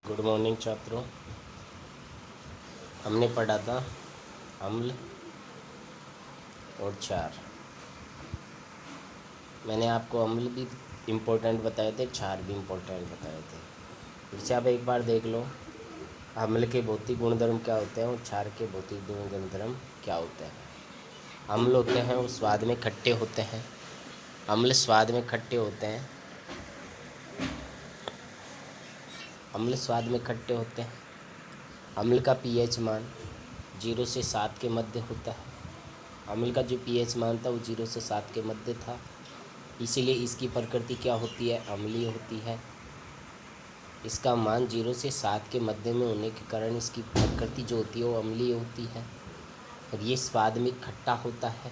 Good morning छात्रों। हमने पढ़ा था अम्ल और क्षार। मैंने आपको अम्ल भी इम्पोर्टेंट बताए थे, क्षार भी इम्पोर्टेंट बताए थे। फिर से आप एक बार देख लो, अम्ल के भौतिक गुणधर्म क्या होते हैं और क्षार के भौतिक गुणधर्म क्या होते हैं। अम्ल होते हैं वो स्वाद में खट्टे होते हैं। अम्ल स्वाद में खट्टे होते हैं। अम्ल स्वाद में खट्टे होते हैं। अम्ल का पीएच मान 0 से 7 के मध्य होता है। अम्ल का जो पीएच मान था वो 0 से 7 के मध्य था, इसीलिए इसकी प्रकृति क्या होती है, अम्लीय होती है। इसका मान 0 से 7 के मध्य में होने के कारण इसकी प्रकृति जो होती है वो अम्लीय होती है और ये स्वाद में खट्टा होता है।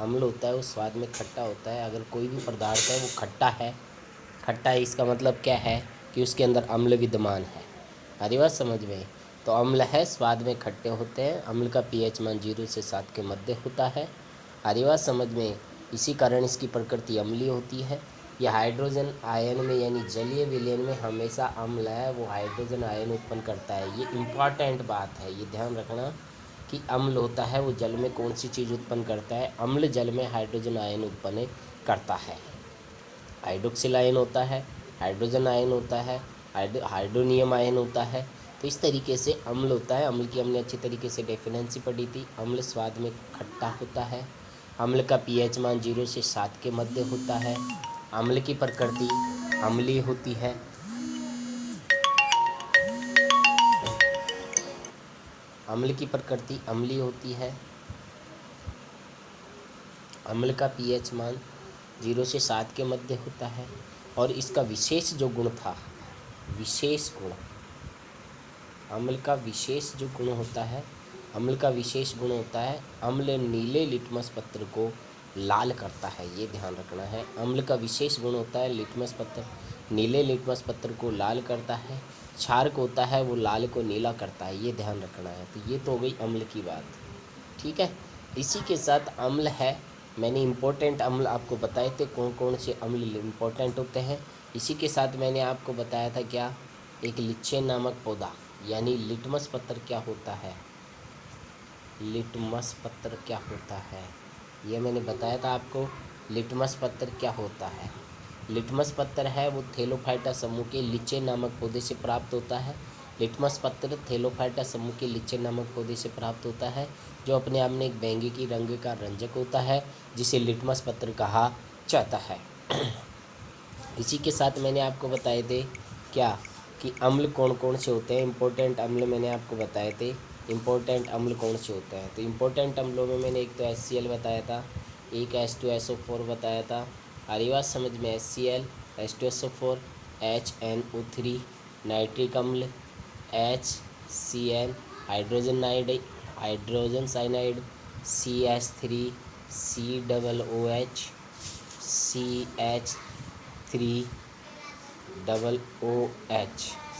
अम्ल होता है वो स्वाद में खट्टा होता है। अगर कोई भी पदार्थ है वो खट्टा है इसका मतलब क्या है कि उसके अंदर अम्ल विद्यमान है। अरे बात समझ में। तो अम्ल है, स्वाद में खट्टे होते हैं। अम्ल का पीएच मान 0 से 7 के मध्य होता है। अरे बात समझ में। इसी कारण इसकी प्रकृति अम्लीय होती है। यह हाइड्रोजन आयन में यानी जलीय विलयन में हमेशा अम्ल है वो हाइड्रोजन आयन उत्पन्न करता है। ये इम्पॉर्टेंट बात है, ये ध्यान रखना कि अम्ल होता है वो जल में कौन सी चीज़ उत्पन्न करता है। अम्ल जल में हाइड्रोजन आयन उत्पन्न करता है। हाइड्रोक्सिल आयन होता है, हाइड्रोजन आयन होता है, हाइड्रोनियम आयन होता है। तो इस तरीके से अम्ल होता है। अम्ल की हमने अच्छी तरीके से डेफिनेंसी पढ़ी थी। अम्ल स्वाद में खट्टा होता है। अम्ल का पीएच मान 0 से 7 के मध्य होता है। अम्ल की प्रकृति अम्लीय होती है। अम्ल की प्रकृति अम्लीय होती है। अम्ल का पीएच मान 0 से 7 के मध्य होता है और इसका विशेष जो गुण था, विशेष गुण, अम्ल का विशेष जो गुण होता है, अम्ल का विशेष गुण होता है अम्ल नीले लिटमस पत्र को लाल करता है। ये ध्यान रखना है। अम्ल का विशेष गुण होता है लिटमस पत्र, नीले लिटमस पत्र को लाल करता है। क्षार को होता है वो लाल को नीला करता है। ये ध्यान रखना है। तो ये तो हो गई अम्ल की बात, ठीक है। इसी के साथ अम्ल है, मैंने इम्पोर्टेंट अम्ल आपको बताए थे कौन कौन से अम्ल इम्पोर्टेंट होते हैं। इसी के साथ मैंने आपको बताया था क्या, एक लिच्छेन नामक पौधा यानी लिटमस पत्र क्या होता है, लिटमस पत्र क्या होता है ये मैंने बताया था आपको। लिटमस पत्र क्या होता है, लिटमस पत्र है वो थैलोफाइटा समूह के लिच्चे नामक पौधे से प्राप्त होता है। लिटमस पत्र थैलोफाइटा समूह के लिच्चे नामक पौधे से प्राप्त होता है, जो अपने आप में एक बैंगनी रंग का रंजक होता है जिसे लिटमस पत्र कहा जाता है। इसी के साथ मैंने आपको बताए थे क्या कि अम्ल कौन कौन से होते हैं। इम्पोर्टेंट अम्ल मैंने आपको बताए थे। इम्पोर्टेंट अम्ल कौन से होते हैं, तो इम्पोर्टेंट अम्लों में मैंने एक तो HCl बताया था, एक H2SO4 बताया था। हरी बात समझ में। HCl, H2SO4, HNO3 नाइट्रिक अम्ल, HCN hydrogen cyanide, CH3 COOH,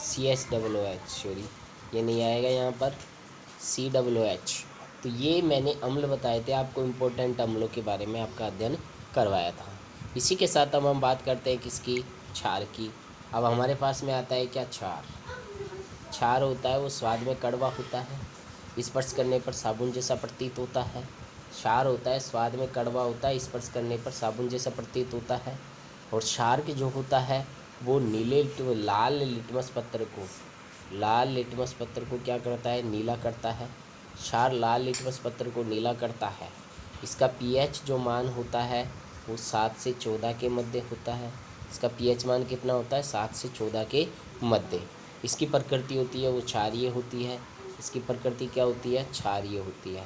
CH3OOH sorry ये नहीं आएगा यहाँ पर, COOH। तो ये मैंने अम्ल बताए थे आपको, इम्पोर्टेंट अम्लों के बारे में आपका अध्ययन करवाया था। इसी के साथ अब हम बात करते हैं किसकी, क्षार की। अब हमारे पास में आता है क्या, क्षार। क्षार होता है वो स्वाद में कड़वा होता है, स्पर्श करने पर साबुन जैसा प्रतीत होता है। क्षार होता है स्वाद में कड़वा होता है, स्पर्श करने पर साबुन जैसा प्रतीत होता है। और क्षार के जो होता है वो लाल लिटमस पत्र को क्या करता है, नीला करता है। क्षार लाल लिटमस पत्र को नीला करता है। इसका पीएच जो मान होता है वो 7 से 14 के मध्य होता है। इसका पीएच मान कितना होता है, 7 से 14 के मध्य। इसकी प्रकृति होती है वो क्षारीय होती है। इसकी प्रकृति क्या होती है, क्षारीय होती है।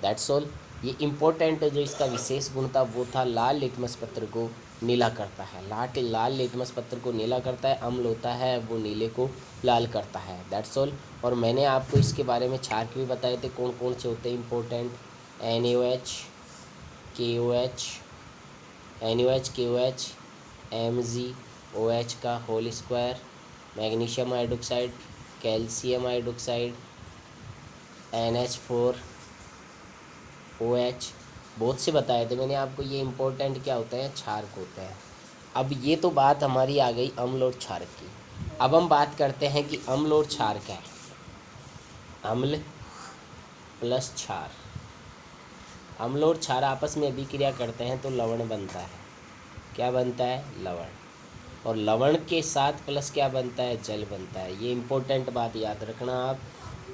That's all. ये इम्पोर्टेंट जो इसका विशेष गुण था वो था लाल लिटमस पत्र को नीला करता है। लाल लिटमस पत्र को नीला करता है। अम्ल होता है वो नीले को लाल करता है। That's all. और मैंने आपको इसके बारे में क्षार भी बताए थे कौन कौन से होते हैं important. NaOH, KOH, KOH, MgOH का whole square, magnesium hydroxide, calcium hydroxide, NH4OH, बहुत से बताए थे मैंने आपको। ये इम्पोर्टेंट क्या होते हैं, क्षार होते हैं। अब ये तो बात हमारी आ गई अम्ल और क्षार की। अब हम बात करते हैं कि अम्ल और क्षार क्या है। अम्ल प्लस क्षार, अम्ल और क्षार आपस में अभिक्रिया करते हैं तो लवण बनता है। क्या बनता है? लवण। और लवण के साथ प्लस क्या बनता है? जल बनता है। ये इंपॉर्टेंट बात याद रखना आप।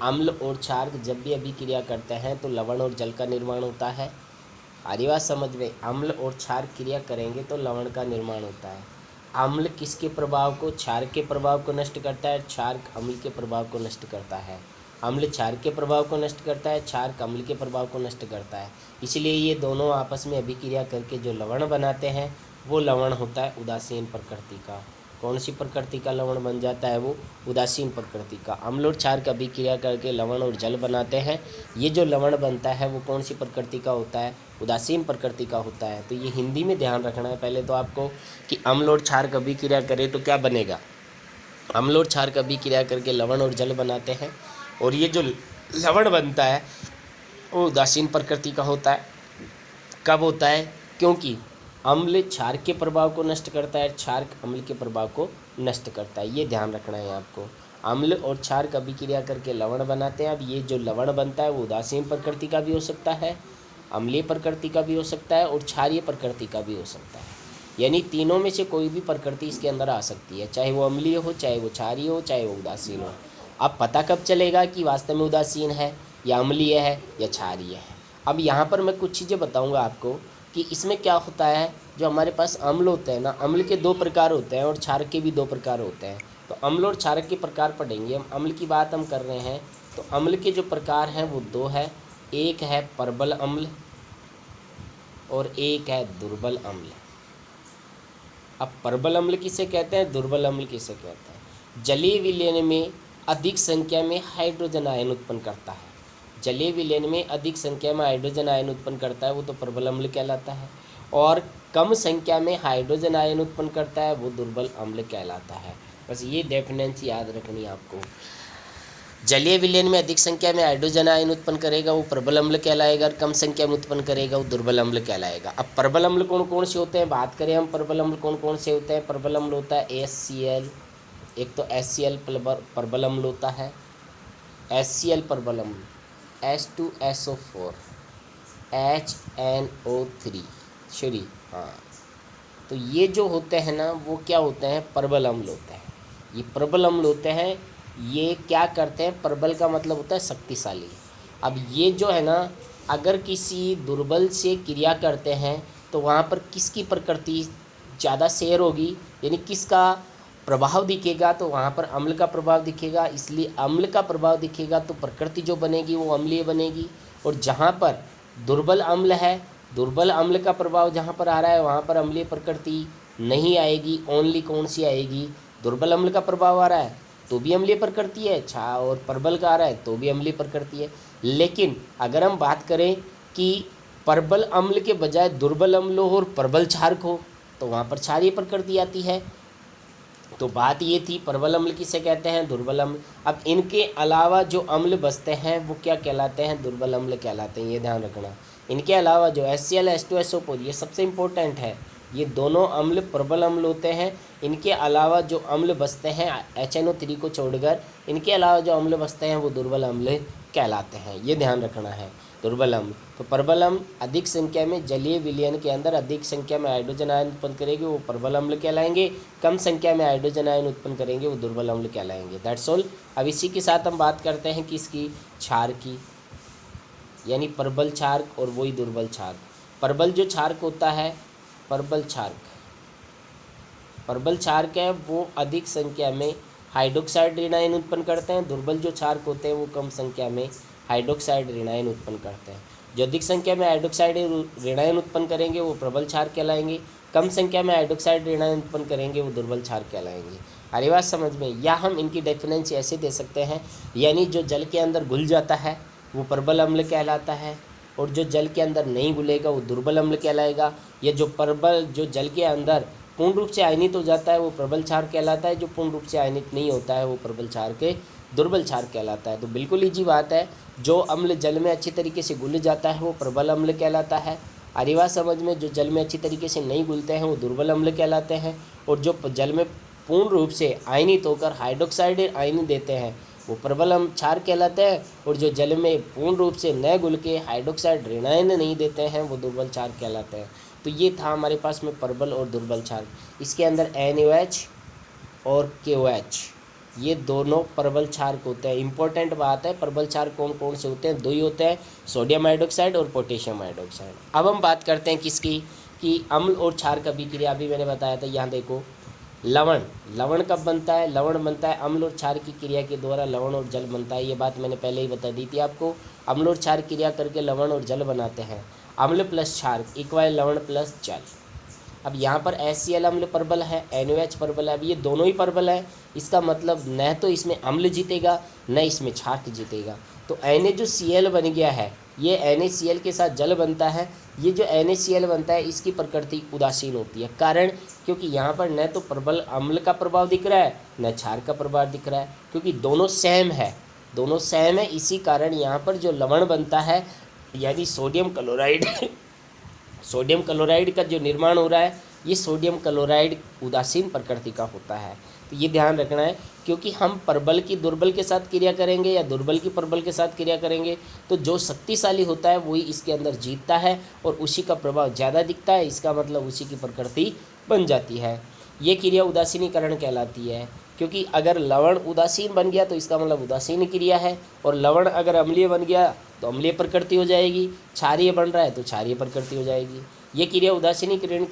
अम्ल और क्षार जब भी अभिक्रिया करते हैं तो लवण और जल का निर्माण होता है। आरी बात समझ में? अम्ल और क्षार क्रिया करेंगे तो लवण का निर्माण होता है। अम्ल किसके प्रभाव को? क्षार के प्रभाव को नष्ट करता है, क्षार अम्ल के प्रभाव को नष्ट करता है। अम्ल क्षार के प्रभाव को नष्ट करता है, क्षार अम्ल के प्रभाव को नष्ट करता है। इसलिए ये दोनों आपस में अभिक्रिया करके जो लवण बनाते हैं वो लवण होता है उदासीन प्रकृति का। कौन सी प्रकृति का लवण बन जाता है? वो उदासीन प्रकृति का। अम्ल और क्षार का अभिक्रिया करके लवण और जल बनाते हैं। ये जो लवण बनता है वो कौन सी प्रकृति का होता है? उदासीन प्रकृति का होता है। तो ये हिंदी में ध्यान रखना है पहले तो आपको कि अम्ल और क्षार का अभिक्रिया करें तो क्या बनेगा। अम्ल और क्षार का अभिक्रिया करके लवण और जल बनाते हैं, और ये जो लवण बनता है वो उदासीन प्रकृति का होता है। कब होता है? क्योंकि अम्ल क्षार के प्रभाव को नष्ट करता है, क्षार अम्ल के प्रभाव को नष्ट करता है। ये ध्यान रखना है आपको। अम्ल और क्षार का अभिक्रिया करके लवण बनाते हैं। अब ये जो लवण बनता है वो उदासीन प्रकृति का भी हो सकता है, अम्लीय प्रकृति का भी हो सकता है, और क्षारीय प्रकृति का भी हो सकता है। यानी तीनों में से कोई भी प्रकृति इसके अंदर आ सकती है, चाहे वो अम्लीय हो, चाहे वो क्षारीय हो, चाहे वो उदासीन हो। अब पता कब चलेगा कि वास्तव में उदासीन है या अम्लीय है या क्षारीय है? अब यहाँ पर मैं कुछ चीज़ें बताऊँगा आपको कि इसमें क्या होता है। जो हमारे पास अम्ल होते हैं ना, अम्ल के दो प्रकार होते हैं और क्षार के भी दो प्रकार होते हैं। तो अम्ल और क्षार के प्रकार पढ़ेंगे हम। अम्ल की बात हम कर रहे हैं तो अम्ल के जो प्रकार हैं वो दो है। एक है प्रबल अम्ल और एक है दुर्बल अम्ल। अब प्रबल अम्ल किसे कहते हैं, दुर्बल अम्ल किसे कहते हैं? जलीय विलयन में अधिक संख्या में हाइड्रोजन आयन उत्पन्न करता है। जलीय विलयन में अधिक संख्या में हाइड्रोजन आयन उत्पन्न करता है वो तो प्रबल अम्ल कहलाता है, और कम संख्या में हाइड्रोजन आयन उत्पन्न करता है वो दुर्बल अम्ल कहलाता है। बस ये डेफिनेंसी याद रखनी है आपको। जलीय विलयन में अधिक संख्या में हाइड्रोजन आयन उत्पन्न करेगा वो प्रबल अम्ल कहलाएगा, और कम संख्या में उत्पन्न करेगा वो दुर्बल अम्ल कहलाएगा। अब प्रबल अम्ल कौन कौन से होते हैं, बात करें हम। प्रबल अम्ल कौन कौन से होते हैं? प्रबल अम्ल होता है HCl, एक तो HCl प्रबल अम्ल होता है, HCl प्रबल अम्ल, H2SO4, HNO3 श्री, हाँ। तो ये जो होते हैं ना वो क्या होते हैं? प्रबल अम्ल होते हैं। ये प्रबल अम्ल होते हैं। ये क्या करते हैं? प्रबल का मतलब होता है शक्तिशाली। अब ये जो है ना, अगर किसी दुर्बल से क्रिया करते हैं तो वहाँ पर किसकी प्रकृति ज़्यादा शेयर होगी, यानी किसका प्रभाव दिखेगा? तो वहाँ पर अम्ल का प्रभाव दिखेगा। इसलिए अम्ल का प्रभाव दिखेगा तो प्रकृति जो बनेगी वो अम्लीय बनेगी। और जहाँ पर दुर्बल अम्ल है, दुर्बल अम्ल का प्रभाव जहाँ पर आ रहा है वहाँ पर अम्लीय प्रकृति नहीं आएगी। ओनली कौन सी आएगी? दुर्बल अम्ल का प्रभाव आ रहा है तो भी अम्लीय प्रकृति है, और प्रबल का आ रहा है तो भी अम्लीय प्रकृति है। लेकिन अगर हम बात करें कि प्रबल अम्ल के बजाय दुर्बल अम्ल हो और प्रबल क्षारक हो तो वहाँ पर क्षारीय प्रकृति आती है। तो बात ये थी, प्रबल अम्ल किसे कहते हैं? दुर्बल अम्ल। अब इनके अलावा जो अम्ल बचते हैं वो क्या कहलाते हैं? दुर्बल अम्ल कहलाते हैं। ये ध्यान रखना। इनके अलावा जो HCl H2SO4 ये सबसे इम्पोर्टेंट है। ये दोनों अम्ल प्रबल अम्ल होते हैं। इनके अलावा जो अम्ल बचते हैं HNO3 को छोड़कर, इनके अलावा जो अम्ल बचते हैं वो दुर्बल अम्ल कहलाते हैं। ये ध्यान रखना है। दुर्बल अम्ल तो प्रबल अम्ल अधिक संख्या में जलीय विलयन के अंदर अधिक संख्या में हाइड्रोजन आयन उत्पन्न करेंगे वो प्रबल अम्ल कहलाएंगे। कम संख्या में हाइड्रोजन आयन उत्पन्न करेंगे वो दुर्बल अम्ल कहलाएंगे। That's all. अब इसी के साथ हम बात करते हैं किसकी? क्षार की, यानी प्रबल क्षारक और वही दुर्बल क्षारक। प्रबल जो क्षारक होता है, प्रबल क्षारक है वो अधिक संख्या में हाइड्रोक्साइड ऋण आयन उत्पन्न करते हैं। दुर्बल जो क्षारक होते हैं वो कम संख्या में हाइड्रोक्साइड ऋण आयन उत्पन्न करते हैं। जो अधिक संख्या में हाइड्रोक्साइड ऋण आयन उत्पन्न करेंगे वो प्रबल क्षारक कहलाएंगे। कम संख्या में हाइड्रोक्साइड ऋण आयन उत्पन्न करेंगे वो दुर्बल क्षारक कहलाएंगे। अरे बात समझ में? या हम इनकी डेफिनेंसी ऐसे दे सकते हैं, यानी जो जल के अंदर घुल जाता है वो प्रबल अम्ल कहलाता है, और जो जल के अंदर नहीं घुलेगा वो दुर्बल अम्ल कहलाएगा। या जो जल के अंदर पूर्ण रूप से आयनित हो जाता है वो प्रबल क्षार कहलाता है। जो पूर्ण रूप से आयनित नहीं होता है वो प्रबल क्षार के दुर्बल क्षार कहलाता है। तो बिल्कुल ईजी बात है। जो अम्ल जल में अच्छी तरीके से घुल जाता है वो प्रबल अम्ल कहलाता है। अरिवा समझ में? जो जल में अच्छी तरीके से नहीं घुलते हैं वो दुर्बल अम्ल कहलाते हैं, और जो जल में पूर्ण रूप से आयनित होकर हाइड्रोक्साइड आयन देते हैं वो प्रबल क्षार कहलाते हैं, और जो जल में पूर्ण रूप से न घुल के हाइड्रोक्साइड ऋणायन नहीं देते हैं वो दुर्बल क्षार कहलाते हैं। तो ये था हमारे पास में प्रबल और दुर्बल क्षार। इसके अंदर NaOH और KOH ये दोनों प्रबल क्षार होते हैं। इंपॉर्टेंट बात है, प्रबल क्षार कौन कौन से होते हैं? दो ही होते हैं, सोडियम हाइड्रोक्साइड और पोटेशियम हाइड्रोक्साइड। अब हम बात करते हैं किसकी, कि अम्ल और क्षार का अभिक्रिया। अभी मैंने बताया था, यहाँ देखो लवण कब बनता है? लवण बनता है अम्ल और क्षार की क्रिया के द्वारा लवण और जल बनता है। ये बात मैंने पहले ही बता दी थी आपको। अम्ल और क्षार क्रिया करके लवण और जल बनाते हैं। अम्ल प्लस क्षार इक्वल लवण प्लस जल। अब यहाँ पर HCl अम्ल प्रबल है, NaOH प्रबल है। अब ये दोनों ही प्रबल है, इसका मतलब न तो इसमें अम्ल जीतेगा न इसमें क्षार जीतेगा। तो NaCl बन गया है, ये NaCl के साथ जल बनता है। ये जो NaCl बनता है इसकी प्रकृति उदासीन होती है। कारण, क्योंकि यहाँ पर न तो प्रबल अम्ल का प्रभाव दिख रहा है न क्षार का प्रभाव दिख रहा है, क्योंकि दोनों सेम है। इसी कारण यहाँ पर जो लवण बनता है यानी सोडियम क्लोराइड का जो निर्माण हो रहा है, ये सोडियम क्लोराइड उदासीन प्रकृति का होता है। तो ये ध्यान रखना है, क्योंकि हम प्रबल की दुर्बल के साथ क्रिया करेंगे या दुर्बल की प्रबल के साथ क्रिया करेंगे तो जो शक्तिशाली होता है वही इसके अंदर जीतता है और उसी का प्रभाव ज़्यादा दिखता है। इसका मतलब उसी की प्रकृति बन जाती है। ये क्रिया उदासीनीकरण कहलाती है, क्योंकि अगर लवण उदासीन बन गया तो इसका मतलब उदासीन क्रिया है, और लवण अगर अम्लीय बन गया तो अम्लीय प्रकृति हो जाएगी। क्षारीय बन रहा है तो क्षारीय प्रकृति हो जाएगी। ये क्रिया उदासीनीकरण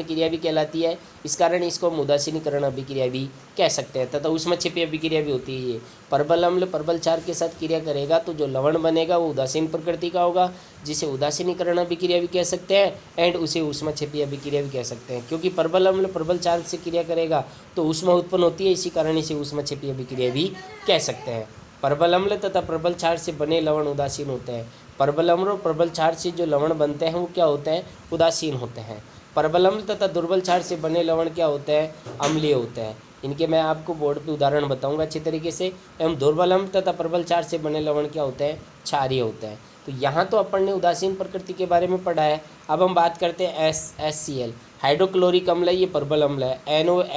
क्रिया भी कहलाती है। इस कारण इसको हम उदासीनीकरण अभिक्रिया भी कह सकते हैं। तथा ऊष्मक्षेपी अभिक्रिया भी होती है। ये प्रबल अम्ल प्रबल क्षार के साथ क्रिया करेगा तो जो लवण बनेगा वो उदासीन प्रकृति का होगा, जिसे उदासीनीकरण अभिक्रिया भी कह सकते हैं एंड उसे ऊष्मक्षेपी अभिक्रिया भी कह सकते हैं। क्योंकि प्रबल अम्ल प्रबल क्षार से क्रिया करेगा तो ऊष्मा उत्पन्न होती है, इसी कारण इसे ऊष्मक्षेपी अभिक्रिया भी कह सकते हैं। प्रबल अम्ल तथा प्रबल क्षार से बने लवण उदासीन होते हैं। प्रबल अम्ल और प्रबल क्षार से जो लवण बनते हैं वो क्या होते हैं? उदासीन होते हैं। प्रबल अम्ल तथा दुर्बल क्षार से बने लवण क्या होते हैं? अम्लीय होते हैं। इनके मैं आपको बोर्ड पे उदाहरण बताऊंगा अच्छी तरीके से। एवं दुर्बल अम्ल तथा प्रबल क्षार से बने लवण क्या होते हैं? क्षारीय होते हैं। तो यहाँ तो अपन ने उदासीन प्रकृति के बारे में पढ़ा है। अब हम बात करते हैं HCl हाइड्रोक्लोरिक अम्ल है, ये प्रबल अम्ल है।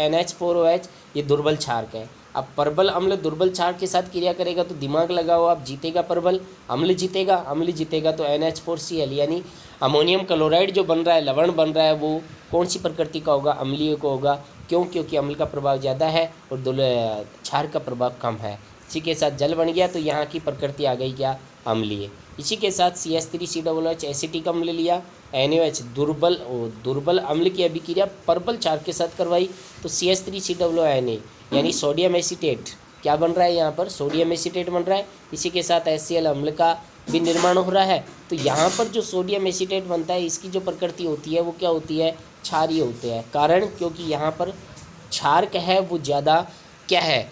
NH4OH ये दुर्बल क्षार का है। अब प्रबल अम्ल दुर्बल क्षार के साथ क्रिया करेगा तो दिमाग लगाओ आप, जीतेगा प्रबल अम्ल जीतेगा तो NH4Cl यानी अमोनियम क्लोराइड जो बन रहा है, लवण बन रहा है, वो कौन सी प्रकृति का होगा? अम्लीय को होगा। क्यों? क्योंकि अम्ल का प्रभाव ज़्यादा है और क्षार का प्रभाव कम है। इसी के साथ जल बन गया तो यहाँ की प्रकृति आ गई क्या? अम्लीय। इसी के साथ CH3COOH एसिटिक अम्ल लिया। NaOH दुर्बल अम्ल की अभिक्रिया प्रबल क्षार के साथ करवाई तो CH3COONA यानी सोडियम एसीटेट क्या बन रहा है? यहाँ पर सोडियम एसीटेट बन रहा है। इसी के साथ HCl अम्ल का भी निर्माण हो रहा है। तो यहाँ पर जो सोडियम एसीटेट बनता है इसकी जो प्रकृति होती है वो क्या होती है? क्षारीय होते हैं। कारण, क्योंकि यहाँ पर क्षारक है वो ज़्यादा क्या है?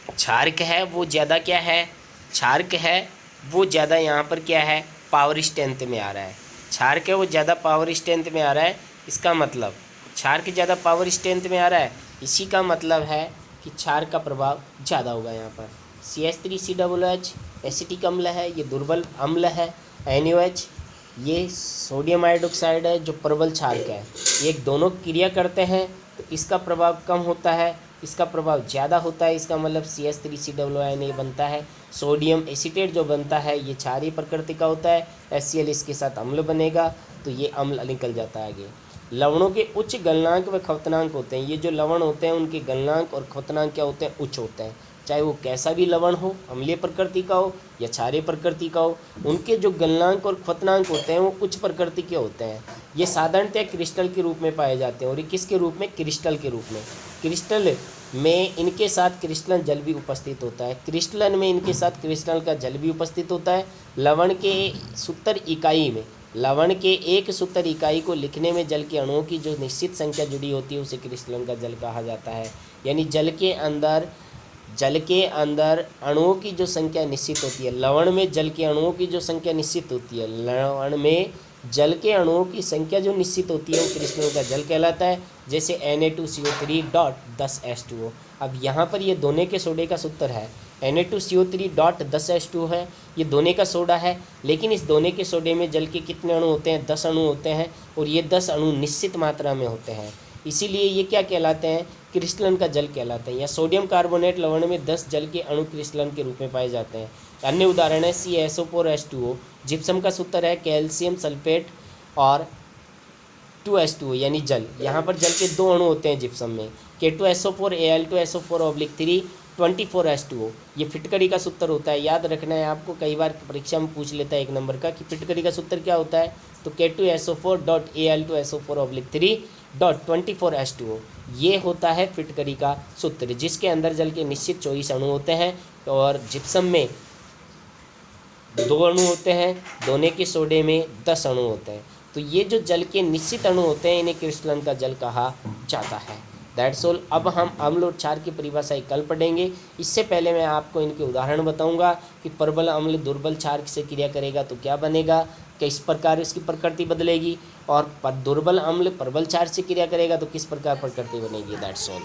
क्षारक है वो ज़्यादा क्या है? क्षारक है वो ज़्यादा यहाँ पर क्या है? पावर स्ट्रेंथ में आ रहा है। क्षारक है वो ज़्यादा पावर स्ट्रेंथ में आ रहा है। इसका मतलब क्षारक ज़्यादा पावर स्ट्रेंथ में आ रहा है, इसी का मतलब है कि क्षार का प्रभाव ज़्यादा होगा। यहाँ पर CH3COOH एसिटिक अम्ल है, ये दुर्बल अम्ल है। NaOH ये सोडियम हाइड्रोक्साइड है जो प्रबल क्षार का है। ये दोनों क्रिया करते हैं तो इसका प्रभाव कम होता है, इसका प्रभाव ज़्यादा होता है। इसका मतलब CH3COONA बनता है। सोडियम एसीटेट जो बनता है ये क्षारीय प्रकृति का होता है। HCl इसके साथ अम्ल बनेगा तो ये अम्ल निकल जाता है आगे। लवणों के उच्च गलनांक व खपतनांक होते हैं। ये जो लवण होते हैं उनके गलनांक और खपतनांक क्या होते हैं? उच्च होते हैं। चाहे वो कैसा भी लवण हो, अम्लीय प्रकृति का हो या क्षारीय प्रकृति का हो, उनके जो गलनांक और खपतनांक होते हैं वो उच्च प्रकृति के होते हैं। ये साधारणतः क्रिस्टल के रूप में पाए जाते हैं। और ये किसके रूप में? क्रिस्टल के रूप में। क्रिस्टल में इनके साथ क्रिस्टलन जल भी उपस्थित होता है। क्रिस्टलन में इनके साथ क्रिस्टल का जल भी उपस्थित होता है। लवण के सूत्र इकाई में, लवण के एक सूत्र इकाई को लिखने में जल के अणुओं की जो निश्चित संख्या जुड़ी होती है उसे क्रिस्टलन का जल कहा जाता है। यानी जल के अंदर अणुओं की जो संख्या निश्चित होती है, लवण में जल के अणुओं की जो संख्या निश्चित होती है, लवण में जल के अणुओं की संख्या जो निश्चित होती है वो क्रिस्टलन का जल कहलाता है। जैसे Na2CO3.10H2O। अब यहाँ पर ये दोने के सोडे का सूत्र है। Na2CO3.10H2O है, ये दोने का सोडा है। लेकिन इस दोने के सोडे में जल के कितने अणु होते हैं? 10 अणु होते हैं। और ये 10 अणु निश्चित मात्रा में होते हैं। इसीलिए ये क्या कहलाते हैं, क्रिस्टलन का जल कहलाते हैं। या सोडियम कार्बोनेट लवण में 10 जल के अणु क्रिस्टलन के रूप में पाए जाते हैं। अन्य उदाहरण है CaSO4H2O। जिप्सम का सूत्र है कैल्शियम सल्फेट और 2H2O यानी जल। यहाँ पर जल के 2 अणु होते हैं जिप्सम में, K2SO4 Al2SO4/3 24H2O। ये फिटकरी का सूत्र होता है, याद रखना है आपको, कई बार परीक्षा में पूछ लेता है 1 नंबर का कि फिटकरी का सूत्र क्या होता है। तो K2SO4.Al2SO4/3 24H2O ये होता है फिटकरी का सूत्र, जिसके अंदर जल के निश्चित 24 अणु होते हैं और जिप्सम में 2 अणु होते हैं, दोने के सोडे में 10 अणु होते हैं। तो ये जो जल के निश्चित अणु होते हैं इन्हें क्रिस्टलन का जल कहा जाता है। That's all. अब हम अम्ल और क्षार की परिभाषाएं कल पढ़ेंगे। इससे पहले मैं आपको इनके उदाहरण बताऊंगा कि प्रबल अम्ल दुर्बल क्षार से क्रिया करेगा तो क्या बनेगा, किस प्रकार इसकी प्रकृति बदलेगी, और दुर्बल अम्ल प्रबल क्षार से क्रिया करेगा तो किस प्रकार प्रकृति बनेगी। That's all.